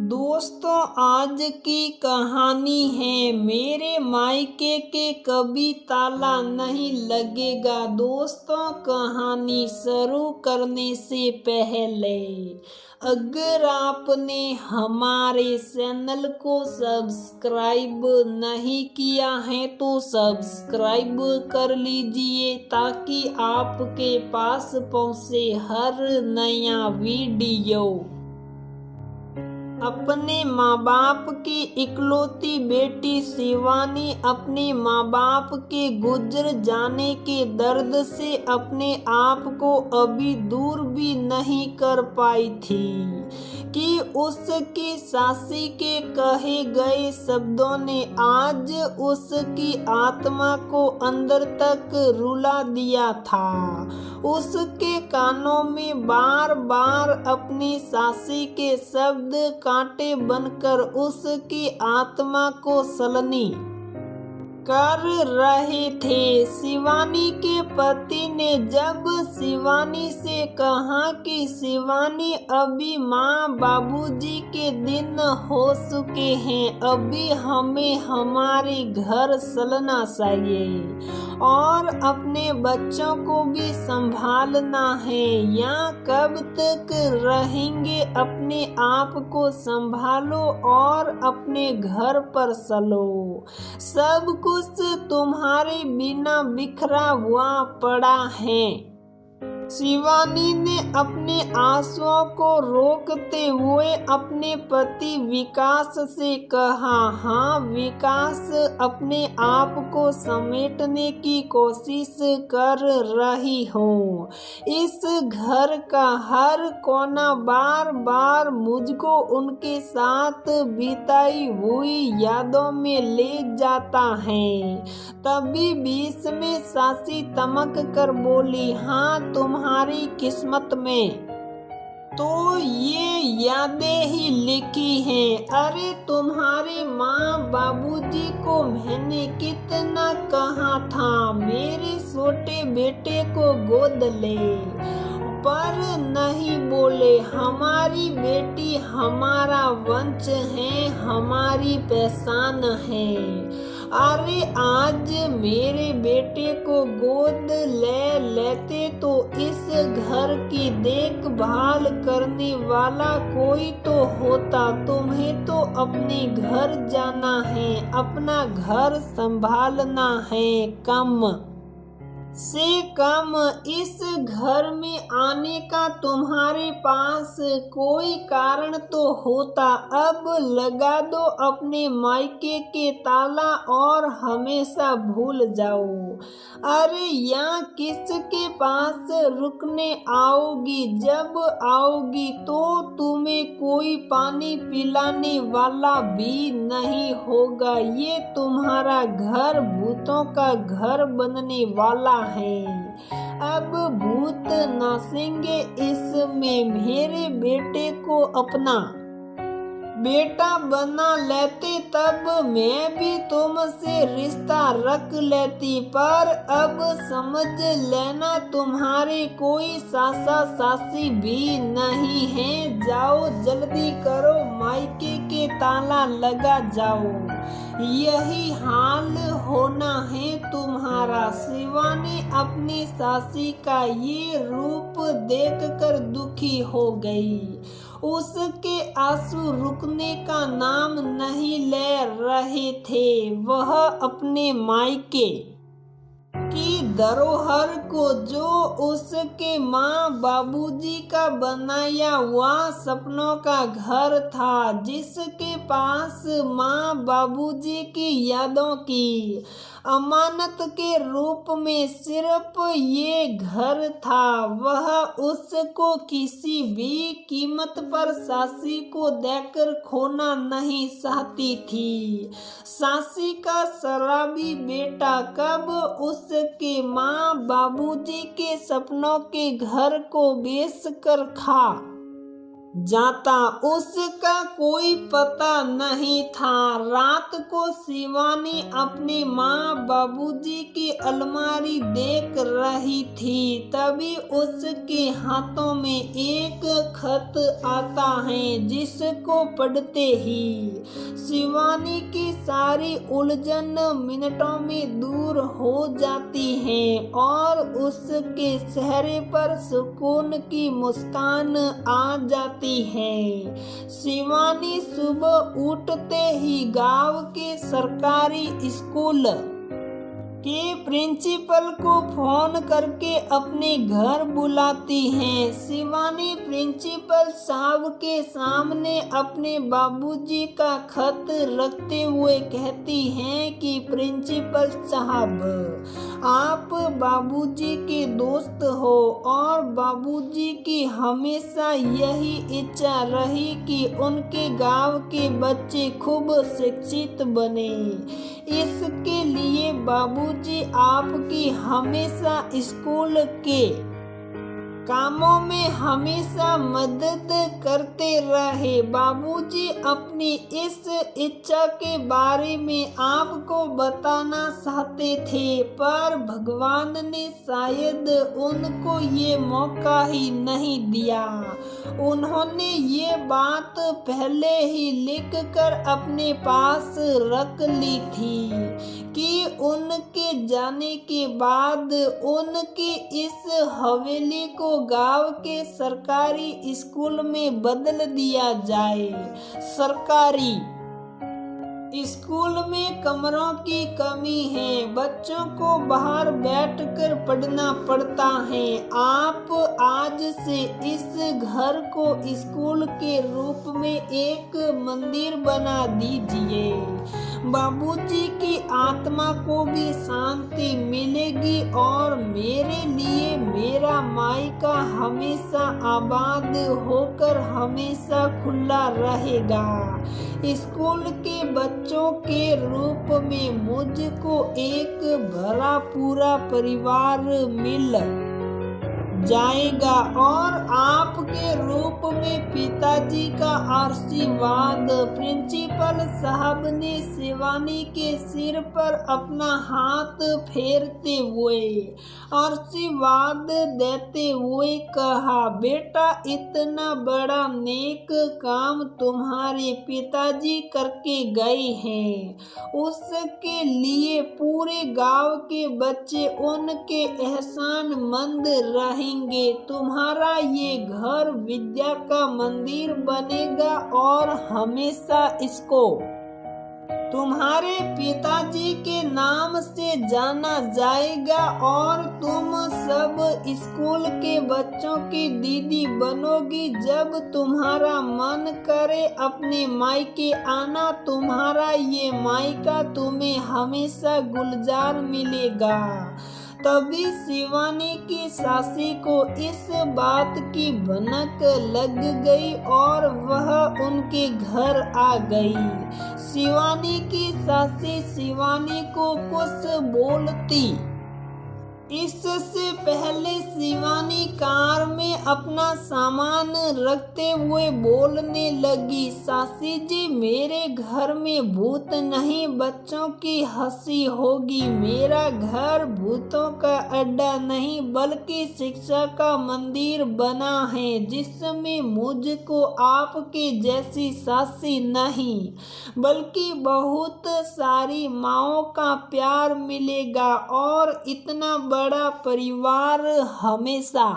दोस्तों, आज की कहानी है मेरे मायके के कभी ताला नहीं लगेगा। दोस्तों, कहानी शुरू करने से पहले अगर आपने हमारे चैनल को सब्सक्राइब नहीं किया है तो सब्सक्राइब कर लीजिए ताकि आपके पास पहुंचे हर नया वीडियो। अपने माँ बाप की इकलौती बेटी शिवानी अपने माँ बाप के गुजर जाने के दर्द से अपने आप को अभी दूर भी नहीं कर पाई थी कि उसकी सासी के कहे गए शब्दों ने आज उसकी आत्मा को अंदर तक रुला दिया था। उसके कानों में बार बार अपनी सासी के शब्द कांटे बनकर उसकी आत्मा को सलनी कर रहे थे। शिवानी के पति ने जब शिवानी से कहा कि शिवानी, अभी माँ बाबूजी के दिन हो चुके हैं, अभी हमें हमारे घर चलना चाहिए और अपने बच्चों को भी संभालना है। यहाँ कब तक रहेंगे? अपने आप को संभालो और अपने घर पर चलो। सब कुछ तुम्हारे बिना बिखरा हुआ पड़ा है। शिवानी ने अपने आंसुओं को रोकते हुए अपने पति विकास से कहा। हाँ विकास अपने आप को समेटने की कोशिश कर रही हो। इस घर का हर कोना बार बार मुझको उनके साथ बिताई हुई यादों में ले जाता है। तभी बीच में सासी तमक कर बोली, हाँ तुम्हारी किस्मत में तो ये यादें ही लिखी हैं। अरे तुम्हारे माँ बाबूजी को मैंने कितना कहा था मेरे छोटे बेटे को गोद ले, पर नहीं बोले। हमारी बेटी हमारा वंश है, हमारी पहचान है। अरे आज मेरे बेटे को गोद ले लेते तो इस घर की देखभाल करने वाला कोई तो होता। तुम्हें तो अपने घर जाना है, अपना घर संभालना है। कम से कम इस घर में आने का तुम्हारे पास कोई कारण तो होता। अब लगा दो अपने मायके के ताला और हमेशा भूल जाओ। अरे यहाँ किसके पास रुकने आओगी? जब आओगी तो तुम्हें कोई पानी पिलाने वाला भी नहीं होगा। ये तुम्हारा घर भूतों का घर बनने वाला है। अब भूत नाचेंगे इसमें। मेरे बेटे को अपना बेटा बना लेते तब मैं भी तुमसे रिश्ता रख लेती, पर अब समझ लेना तुम्हारे कोई सासा सासी भी नहीं है। जाओ जल्दी करो, मायके के ताला लगा जाओ। यही हाल होना है तुम्हारा। शिवानी अपनी सासी का ये रूप देखकर दुखी हो गई। उसके आंसू रुकने का नाम नहीं ले रहे थे। वह अपने मायके की धरोहर को, जो उसके माँ बाबूजी का बनाया हुआ सपनों का घर था, जिसके पास माँ बाबूजी की यादों की अमानत के रूप में सिर्फ ये घर था, वह उसको किसी भी कीमत पर सासी को देकर खोना नहीं चाहती थी। सासी का शराबी बेटा कब उसके माँ बाबूजी के सपनों के घर को बेच कर खा जाता उसका कोई पता नहीं था। रात को शिवानी अपनी माँ बाबूजी की अलमारी देख रही थी, तभी उसके हाथों में एक खत आता है, जिसको पढ़ते ही शिवानी की सारी उलझन मिनटों में दूर हो जाती है और उसके चेहरे पर सुकून की मुस्कान आ जाती है। शिवानी सुबह उठते ही गांव के सरकारी स्कूल के प्रिंसिपल को फोन करके अपने घर बुलाती हैं। शिवानी प्रिंसिपल साहब के सामने अपने बाबूजी का खत रखते हुए कहती हैं कि प्रिंसिपल साहब, आप बाबूजी के दोस्त हो और बाबूजी की हमेशा यही इच्छा रही कि उनके गांव के बच्चे खूब शिक्षित बने। इसके लिए बाबूजी आपकी हमेशा स्कूल के कामों में हमेशा मदद करते रहे। बाबूजी अपनी इस इच्छा के बारे में आपको बताना चाहते थे, पर भगवान ने शायद उनको ये मौका ही नहीं दिया। उन्होंने ये बात पहले ही लिख कर अपने पास रख ली थी कि उनके जाने के बाद उनकी इस हवेली को गांव के सरकारी स्कूल में बदल दिया जाए। सरकारी स्कूल में कमरों की कमी है, बच्चों को बाहर बैठकर पढ़ना पड़ता है। आप आज से इस घर को स्कूल के रूप में एक मंदिर बना दीजिए। बाबूजी की आत्मा को भी शांति मिलेगी और मेरे लिए मेरा मायका हमेशा आबाद होकर हमेशा खुला रहेगा। स्कूल के बच्चों के रूप में मुझको एक भरा पूरा परिवार मिल जाएगा और आपके रूप में पिताजी का आशीर्वाद। प्रिंसिपल साहब ने शिवानी के सिर पर अपना हाथ फेरते हुए आशीर्वाद देते हुए कहा, बेटा, इतना बड़ा नेक काम तुम्हारे पिताजी करके गए हैं, उसके लिए पूरे गांव के बच्चे उनके एहसान मंद रहे। तुम्हारा ये घर विद्या का मंदिर बनेगा और हमेशा इसको तुम्हारे पिताजी के नाम से जाना जाएगा और तुम सब स्कूल के बच्चों की दीदी बनोगी। जब तुम्हारा मन करे अपने मायके आना, तुम्हारा ये मायका तुम्हें हमेशा गुलजार मिलेगा। तभी शिवानी की सासी को इस बात की भनक लग गई और वह उनके घर आ गई। शिवानी की सासी शिवानी को कुछ बोलती इससे पहले शिवानी कार में अपना सामान रखते हुए बोलने लगी, सासी जी, मेरे घर में भूत नहीं, बच्चों की हंसी होगी। मेरा घर भूतों का अड्डा नहीं बल्कि शिक्षा का मंदिर बना है, जिसमें मुझको आपके जैसी सासी नहीं बल्कि बहुत सारी माँओं का प्यार मिलेगा और इतना बड़ा परिवार हमेशा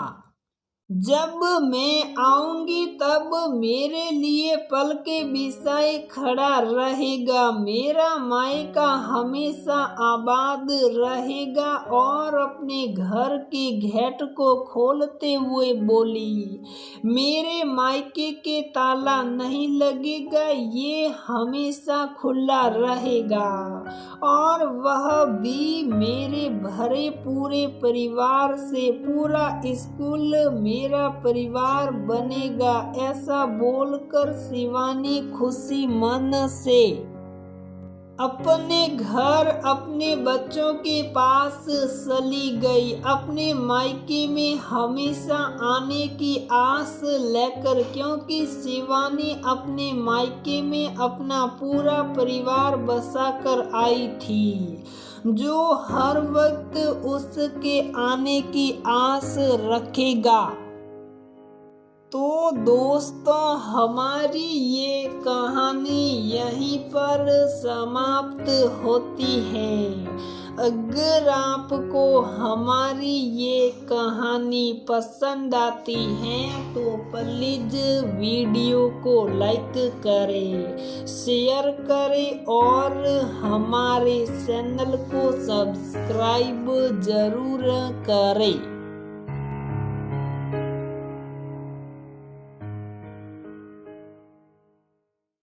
जब मैं आऊंगी तब मेरे लिए पल के बिछाए खड़ा रहेगा। मेरा मायका हमेशा आबाद रहेगा और अपने घर के गेट को खोलते हुए बोली, मेरे मायके के ताला नहीं लगेगा, ये हमेशा खुला रहेगा और वह भी मेरे भरे पूरे परिवार से। पूरा स्कूल मेरा परिवार बनेगा। ऐसा बोलकर शिवानी खुशी मन से अपने घर अपने बच्चों के पास चली गई, अपने मायके में हमेशा आने की आस लेकर, क्योंकि शिवानी अपने मायके में अपना पूरा परिवार बसा कर आई थी, जो हर वक्त उसके आने की आस रखेगा। तो दोस्तों, हमारी ये कहानी यहीं पर समाप्त होती है। अगर आपको हमारी ये कहानी पसंद आती है तो प्लीज़ वीडियो को लाइक करें, शेयर करें और हमारे चैनल को सब्सक्राइब ज़रूर करें।